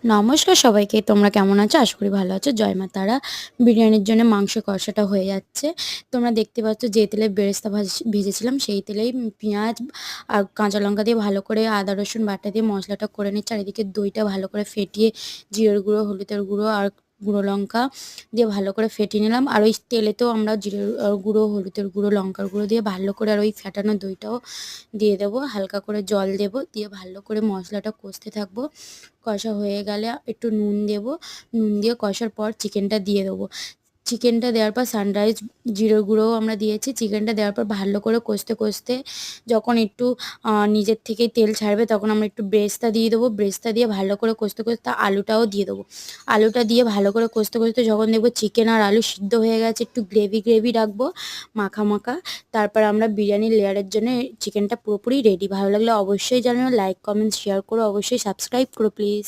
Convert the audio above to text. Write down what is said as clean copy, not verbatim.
নমস্কার সবাইকে। তোমরা কেমন আছো? আশা করি ভালো আছো। জয় মা তারা। বিরিয়ানির জন্য মাংস কষাটা হয়ে যাচ্ছে। তোমরা দেখতে পাচ্ছ যে তেলে বেরেস্তা ভেজেছিলাম সেই তেলেই পেঁয়াজ আর কাঁচা লঙ্কা দিয়ে ভালো করে আদা রসুন বাটা দিয়ে মশলাটা করে নিচ্ছি। আর এদিকে দইটা ভালো করে ফেটিয়ে জিরের গুঁড়ো, হলুদের গুঁড়ো আর গুঁড়ো লঙ্কা দিয়ে ভালো করে ফেটিয়ে নিলাম। আর ওই তেলেতেও আমরা জিরের গুঁড়ো, হলুদের গুঁড়ো, লঙ্কার গুঁড়ো দিয়ে ভালো করে আর ওই ফেটানো দইটাও দিয়ে দেবো। হালকা করে জল দেবো, দিয়ে ভালো করে মশলাটা কষতে থাকবো। কষা হয়ে গেলে একটু নুন দেবো। নুন দিয়ে কষার পর চিকেনটা দিয়ে দেবো। চিকেনটা দেওয়ার পর সানরাইজ জিরের গুঁড়োও আমরা দিয়েছি। চিকেনটা দেওয়ার পর ভালো করে কষতে কষতে যখন একটু নিজের থেকেই তেল ছাড়বে তখন আমরা একটু বেরেস্তা দিয়ে দেবো। বেরেস্তা দিয়ে ভালো করে কষতে কষতে আলুটাও দিয়ে দেবো। আলুটা দিয়ে ভালো করে কষতে কষতে যখন দেখবো চিকেন আর আলু সিদ্ধ হয়ে গেছে, একটু গ্রেভি গ্রেভি রাখবো, মাখা মাখা। তারপর আমরা বিরিয়ানির লেয়ারের জন্য চিকেনটা পুরোপুরি রেডি। ভালো লাগলে অবশ্যই জানিও, লাইক কমেন্ট শেয়ার করো, অবশ্যই সাবস্ক্রাইব করো প্লিজ।